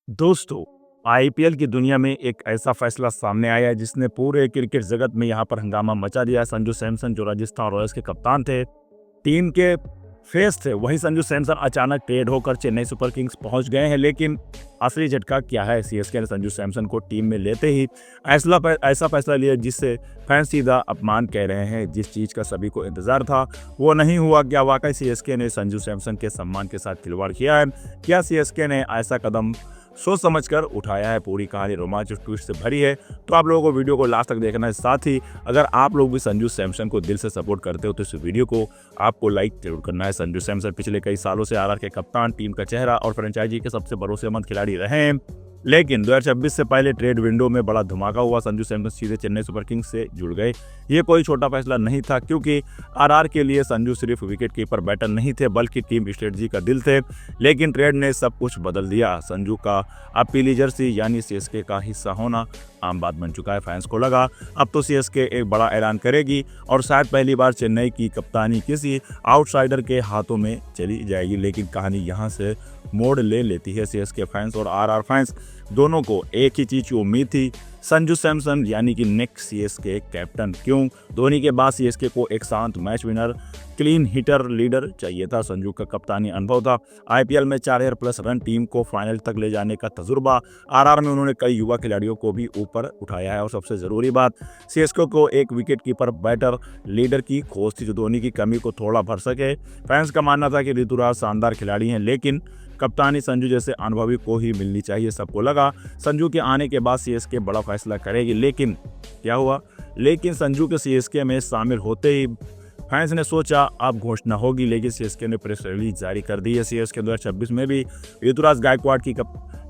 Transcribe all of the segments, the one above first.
दोस्तों, आईपीएल की दुनिया में एक ऐसा फैसला सामने आया है जिसने पूरे क्रिकेट जगत में यहाँ पर हंगामा मचा दिया है। संजू सैमसन जो राजस्थान रॉयल्स के कप्तान थे, टीम के फेस थे, वही संजू सैमसन अचानक ट्रेड होकर चेन्नई सुपर किंग्स पहुंच गए हैं। लेकिन असली झटका क्या है? सीएसके ने संजू सैमसन को टीम में लेते ही ऐसा फैसला लिया जिससे फैंस सीधा अपमान कह रहे हैं। जिस चीज़ का सभी को इंतजार था वो नहीं हुआ। क्या वाकई सीएसके ने संजू सैमसन के सम्मान के साथ खिलवाड़ किया है? क्या सीएसके ने ऐसा कदम सोच समझकर उठाया है? पूरी कहानी रोमांच और ट्विस्ट से भरी है, तो आप लोगों को वीडियो को लास्ट तक देखना है। साथ ही अगर आप लोग भी संजू सैमसन को दिल से सपोर्ट करते हो तो इस वीडियो को आपको लाइक जरूर करना है। संजू सैमसन पिछले कई सालों से आरआर के कप्तान, टीम का चेहरा और फ्रेंचाइजी के सबसे भरोसेमंद खिलाड़ी रहे हैं। लेकिन 2026 से पहले ट्रेड विंडो में बड़ा धमाका हुआ। संजू सैमसन सीधे चेन्नई सुपर किंग्स से जुड़ गए। ये कोई छोटा फैसला नहीं था, क्योंकि आरआर के लिए संजू सिर्फ विकेट कीपर बैटर नहीं थे बल्कि टीम स्ट्रेटजी का दिल थे। लेकिन ट्रेड ने सब कुछ बदल दिया। संजू का अब पीली जर्सी यानी सीएसके का हिस्सा होना आम बात बन चुका है। फैंस को लगा अब तो सीएसके एक बड़ा ऐलान करेगी और शायद पहली बार चेन्नई की कप्तानी किसी आउटसाइडर के हाथों में चली जाएगी। लेकिन कहानी यहाँ से मोड़ ले लेती है। सीएसके फैंस और आरआर फैंस दोनों को एक ही चीज की उम्मीद थी, संजू सैमसन यानी कि नेक्स्ट सीएसके कैप्टन। क्यों? धोनी के बाद सीएसके को एक शांत match winner, clean hitter leader चाहिए था। संजू का कप्तानी अनुभव था, आईपीएल में 4000+ रन, टीम को फाइनल तक ले जाने का तजुर्बा। आरआर में उन्होंने कई युवा खिलाड़ियों को भी ऊपर उठाया है और सबसे ज़रूरी बात, सीएसके को एक विकेट कीपर बैटर लीडर की खोज थी जो धोनी की कमी को थोड़ा भर सके। फैंस का मानना था कि ऋतुराज शानदार खिलाड़ी हैं, लेकिन कप्तानी संजू जैसे अनुभवी को ही मिलनी चाहिए। सबको लगा संजू के आने के बाद सीएसके बड़ा फैसला करेगी, लेकिन क्या हुआ? लेकिन संजू के सीएसके में शामिल होते ही फैंस ने सोचा अब घोषणा होगी, लेकिन सीएसके ने प्रेस रिलीज जारी कर दी है। सीएसके 2026 में भी ऋतुराज गायकवाड़ की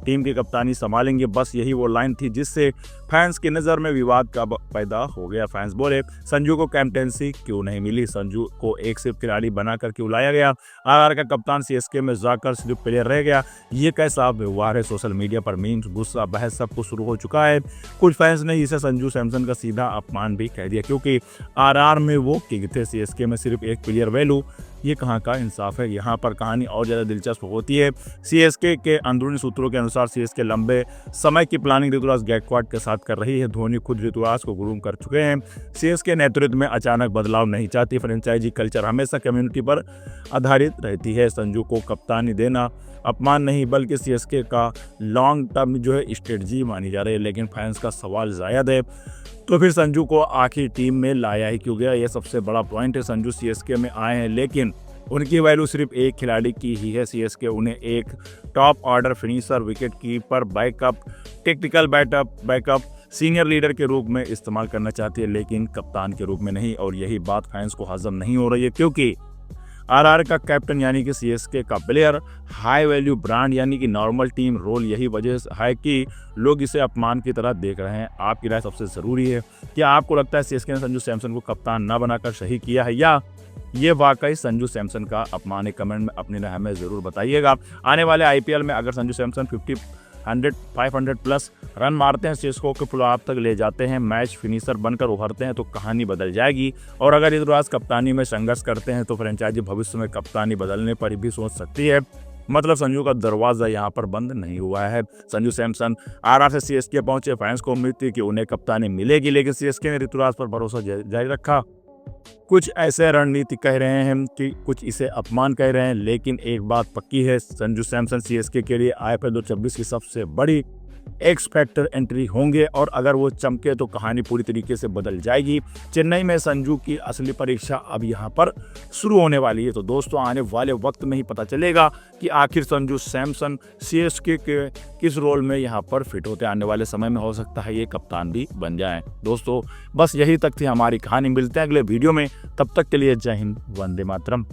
टीम की कप्तानी संभालेंगे। बस यही वो लाइन थी जिससे फैंस की नज़र में विवाद का पैदा हो गया। फैंस बोले संजू को कैप्टेंसी क्यों नहीं मिली? संजू को एक सिर्फ खिलाड़ी बनाकर क्यों लाया गया? आरआर का कप्तान सीएसके में जाकर सिर्फ प्लेयर रह गया। ये कैसा व्यवहार है? सोशल मीडिया पर मीम्स, गुस्सा, बहस सब कुछ शुरू हो चुका है। कुछ फैंस ने इसे संजू सैमसन का सीधा अपमान भी कह दिया, क्योंकि आरआर में वो किंग थे, सीएसके में सिर्फ एक प्लेयर वैल्यू। ये कहाँ का इंसाफ है? यहाँ पर कहानी और ज़्यादा दिलचस्प होती है। सीएसके के अंदरूनी सूत्रों के अनुसार सीएसके लंबे समय की प्लानिंग ऋतुराज गायकवाड़ के साथ कर रही है। धोनी खुद ऋतुराज को ग्रूम कर चुके हैं। सीएसके नेतृत्व में अचानक बदलाव नहीं चाहती। फ्रेंचाइजी कल्चर हमेशा कम्युनिटी पर आधारित रहती है। संजू को कप्तानी देना अपमान नहीं बल्कि सीएसके का लॉन्ग टर्म जो है स्ट्रेटजी मानी जा रही है। लेकिन फैंस का सवाल जायद है, तो फिर संजू को आखिर टीम में लाया ही क्यों गया? ये सबसे बड़ा पॉइंट है। संजू सीएसके में आए हैं, लेकिन उनकी वैल्यू सिर्फ एक खिलाड़ी की ही है। सीएसके उन्हें एक top order finisher, wicket keeper, backup, technical backup, senior leader के रूप में इस्तेमाल करना चाहती है, लेकिन कप्तान के रूप में नहीं। और यही बात फैंस को हजम नहीं हो रही है, क्योंकि आरआर का कैप्टन यानी कि सीएसके का प्लेयर, हाई वैल्यू ब्रांड यानी कि नॉर्मल टीम रोल, यही वजह है कि लोग इसे अपमान की तरह देख रहे हैं। आपकी राय सबसे ज़रूरी है। क्या आपको लगता है सीएसके ने संजू सैमसन को कप्तान न बनाकर सही किया है, या ये वाकई संजू सैमसन का अपमान है? कमेंट में अपनी राय हमें ज़रूर बताइएगा। आने वाले आईपीएल में अगर संजू सैमसन 500+ रन मारते हैं, सीएसके को प्लेऑफ तक ले जाते हैं, मैच फिनिशर बनकर उभरते हैं, तो कहानी बदल जाएगी। और अगर ऋतुराज कप्तानी में संघर्ष करते हैं तो फ्रेंचाइजी भविष्य में कप्तानी बदलने पर भी सोच सकती है। मतलब संजू का दरवाजा यहाँ पर बंद नहीं हुआ है। संजू सैमसन आरआर से सीएसके पहुंचे। फैंस को उम्मीद थी कि उन्हें कप्तानी मिलेगी, लेकिन सीएसके ने ऋतुराज पर भरोसा जारी रखा। कुछ ऐसे रणनीति कह रहे हैं कि कुछ इसे अपमान कह रहे हैं, लेकिन एक बात पक्की है, संजू सैमसन सीएसके के लिए आईपीएल 2026 की सबसे बड़ी एक्स फैक्टर एंट्री होंगे। और अगर वो चमके तो कहानी पूरी तरीके से बदल जाएगी। चेन्नई में संजू की असली परीक्षा अब यहाँ पर शुरू होने वाली है। तो दोस्तों, आने वाले वक्त में ही पता चलेगा कि आखिर संजू सैमसन सीएसके के किस रोल में यहाँ पर फिट होते हैं। आने वाले समय में हो सकता है ये कप्तान भी बन जाएं। दोस्तों, बस यही तक थी हमारी कहानी। मिलते हैं अगले वीडियो में, तब तक के लिए जय हिंद, वंदे मातरम।